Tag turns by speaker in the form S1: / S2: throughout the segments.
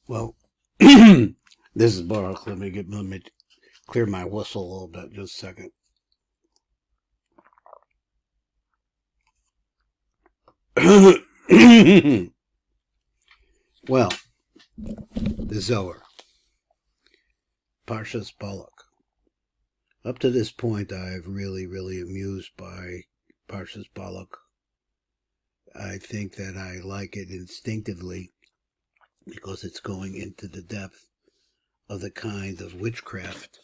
S1: Well, this is Baruch. Let me clear my whistle a little bit. Just a second. Well, the Zohar, Parshas Balak. Up to this point, I've really amused by Parshas Balak. I think that I like it instinctively because it's going into the depth of the kind of witchcraft.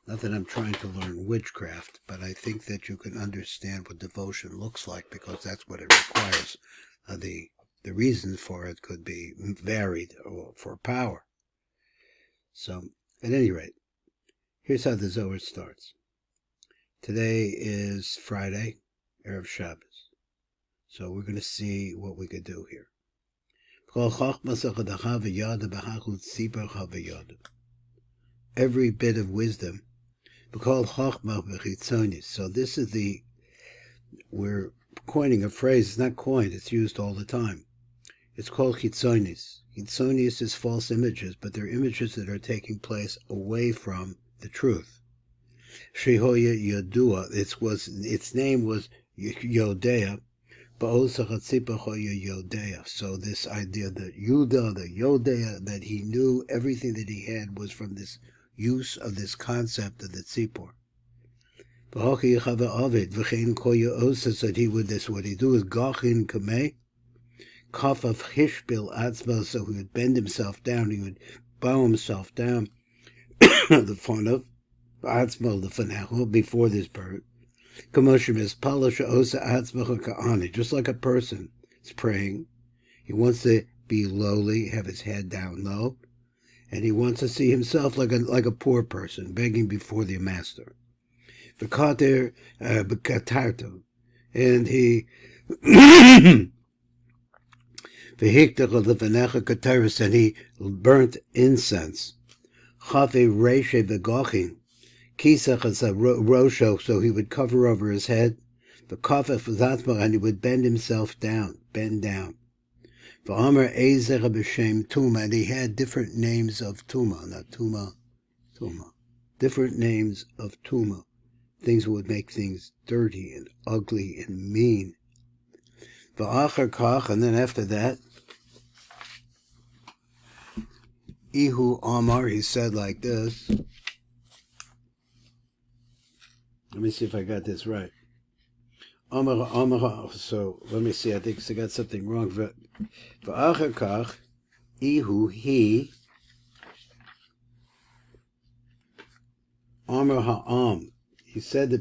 S1: Not that I'm trying to learn witchcraft, but I think that you can understand what devotion looks like because that's what it requires. The reasons for it could be varied or for power. So, at any rate, here's how the Zohar starts. Today is Friday, Erev Shabbos. So we're going to see what we could do here. Every bit of wisdom. So this is we're coining a phrase. It's not coined, it's used all the time. It's called chitzonis. Chitzonis is false images, but they're images that are taking place away from the truth. Shehoya Yodua, its name was Yodea, so this idea that Yuda, the Yodea, that he knew everything that he had was from this use of this concept of the tzipor. That he would what he do is gachin kameh, kaf of hishbil atzma, so he would bend himself down, he would bow himself down, the fun of atzma, the fanahu, before this bird. Just like a person is praying, he wants to be lowly, have his head down low, and he wants to see himself like a poor person begging before the master. And he and he burnt incense. Kisach as a rosho, so he would cover over his head. The kafef zatzma, and he would bend himself down, bend down. V'amer ezer b'shem tuma, and he had different names of tuma, not tuma, different names of tuma, things that would make things dirty and ugly and mean. V'acher kach, and then after that, Ihu Amar, he said like this. Let me see if I got this right. So let me see. I think I got something wrong. V'acher kach, Ihu, he, Amar ha'am. He said the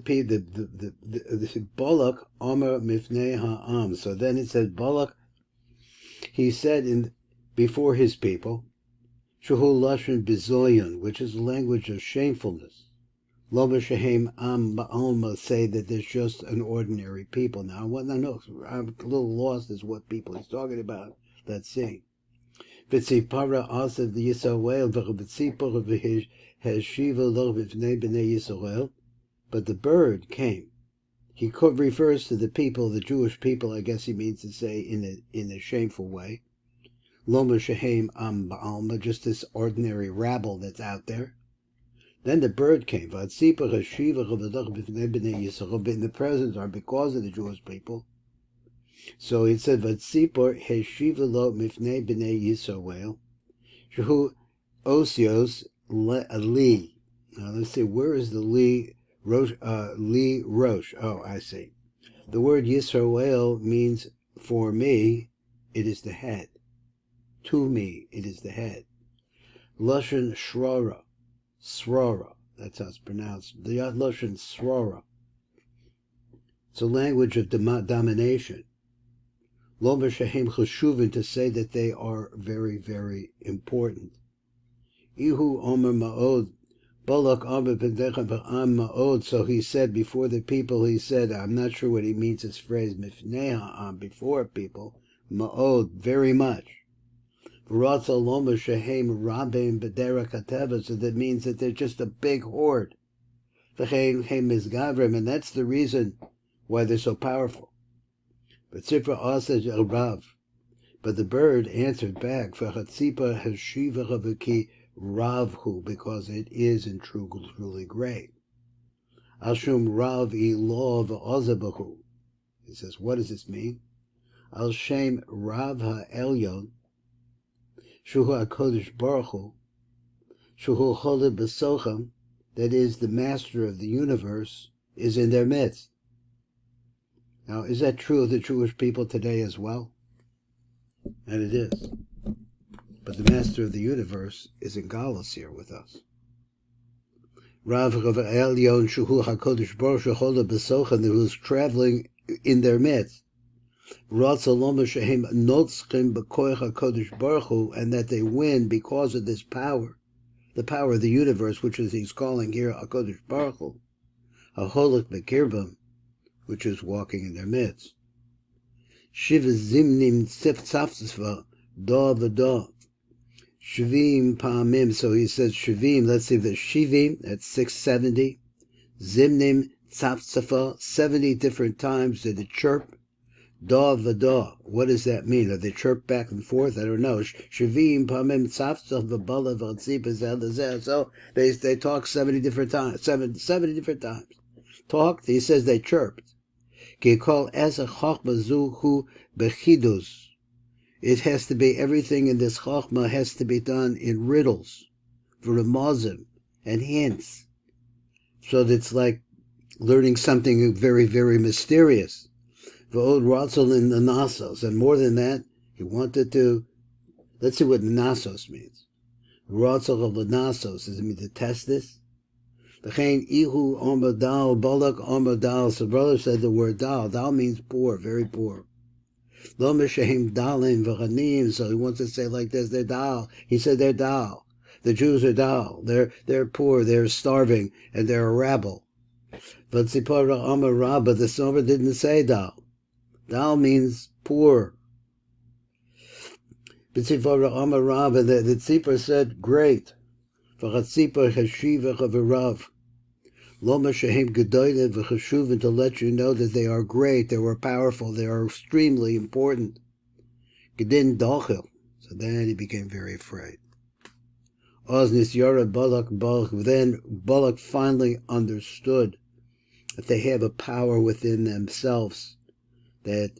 S1: Balak Amar mifnei ha'am. So then it said Balak. He said before his people, Shehu lashon bizoyon, which is a language of shamefulness. Lo b'shehem am ba'alma, say that there's just an ordinary people. Now, I'm a little lost as what people he's talking about. Let's see. V'tzipara asav Yisrael v'chitzipara v'heshiva lo b'fnei b'nei Yisrael. But the bird came. He refers to the people, the Jewish people, I guess he means to say in a shameful way. Lo b'shehem am ba'alma, just this ordinary rabble that's out there. Then the bird came, in the presence or because of the Jewish people. So it said, Vatzipor heshiva lo mifnei b'nei Yisrael, shehu osios li. Now let's see, where is the li rosh? Oh, I see. The word Yisrael means, for me, it is the head. To me, it is the head. Lashon shrara. Srora, that's how it's pronounced. The Lashon Srora. It's a language of domination. Lo b'shehem cheshuvin, to say that they are very important. Ihu omer ma'od, Balak omer b'decha b'am ma'od. So he said before the people, he said, I'm not sure what he means this phrase, mifnei ha'am, before people, ma'od, very much. So that means that they're just a big horde. And that's the reason why they're so powerful. But Sifra says Rav, But the bird answered back, V'chatzipa heshivacha v'ki ravhu, because it is in truly great. Al shum rav ilo v'ozabahu. He says, what does this mean? Al shem rav ha'elyon, shuhu HaKodesh Baruch Hu, shuhu choled b'socham, that is, the master of the universe, is in their midst. Now, is that true of the Jewish people today as well? And it is. But the master of the universe is in Galus here with us. Rav Elyon Shuhu HaKodesh Baruch Hu Choled b'socham, who is traveling in their midst. And that they win because of this power, the power of the universe, which is he's calling here HaKodesh Baruch Hu, HaHolek Bekirbam, which is walking in their midst. Shiva Zimnim Tzaftzva Da V'da Shivim Pamim. So he says Shivim. Let's see the Shivim. That's 670. Zimnim Tzaftzva, 70 different times did it chirp. Da v'da. What does that mean? Are they chirp back and forth? I don't know. Shavim pamim tzaftzach v'bala v'tzipah zeh. So they talk 70 different times. 70 different times. Talked. He says they chirped. Ki kol esa chachma zuhu bechidus. It has to be, everything in this chachma has to be done in riddles, v'ramazim, and hints. So it's like learning something very, very mysterious. V'od ratzel in the nasos, and more than that, he wanted to. Let's see what nasos means. Ratzel of the nasos, does it mean to test this? V'chein ihu omadal balak omadal. So brother said the word dal. Dal means poor, very poor. Lo meshehem dalim v'chanim. So he wants to say like this: they're dal. He said they're dal. The Jews are dal. They're poor. They're starving, and they're a rabble. But Tzipora Amar Rabba, the Sober didn't say dal. Dal means poor. B'tzipora Amar Rabba, the tzipor said great. V'chatzipor cheshivacha v'rav. Lo mashehem gedoyle v'cheshuvin, to let you know that they are great, they were powerful, they are extremely important. Gedin dochel. So then he became very afraid. Oznis yara balak. Then Balak finally understood that they have a power within themselves that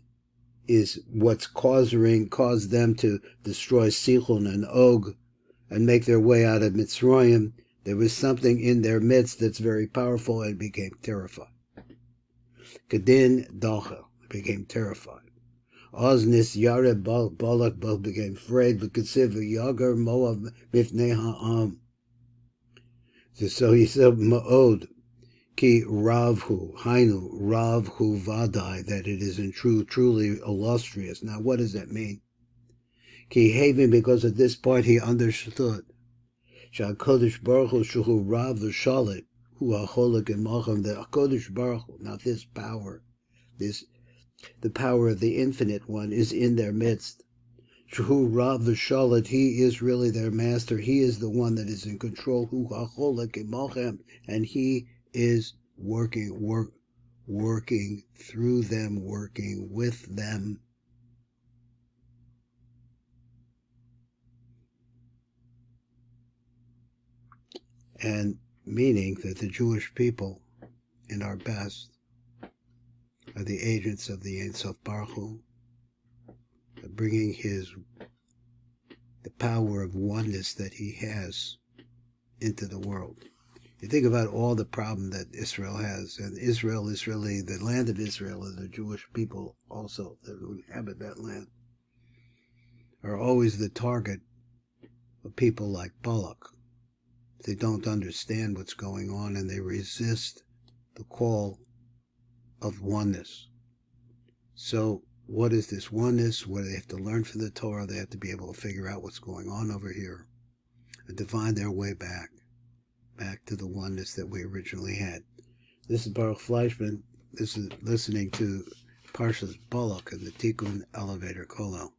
S1: is what's caused them to destroy Sichon and Og and make their way out of Mitzrayim. There was something in their midst that's very powerful, and became terrified. Kedin Dacha became terrified. Oznis Yared Balak became afraid, but Ketsiv Yagar Moav Mifnei Ha'am. So he said Ma'od. Ki Ravhu, Hainu, Ravhu Vadai, that it is in truly illustrious. Now, what does that mean? Ki Havin, because at this point he understood. HaKodesh Baruch Hu Shuhu Rav V'Shalit, Hu HaCholek Imachem, the HaKodesh Baruch Hu. Now, this power, the power of the Infinite One, is in their midst. Shuhu Rav V'Shalit, he is really their master. He is the one that is in control. Hu HaCholek Imachem, and he is working through them, working with them. And meaning that the Jewish people, in our best, are the agents of the Ein Sof Baruch Hu, bringing the power of oneness that he has into the world. You think about all the problem that Israel has, and Israel is really, the land of Israel, and the Jewish people also that inhabit that land, are always the target of people like Balak. They don't understand what's going on, and they resist the call of oneness. So what is this oneness? What do they have to learn from the Torah? They have to be able to figure out what's going on over here and to find their way back to the oneness that we originally had. This is Baruch Fleischman. This is listening to Parshas Balak and the Tikkun Elevator Kolel.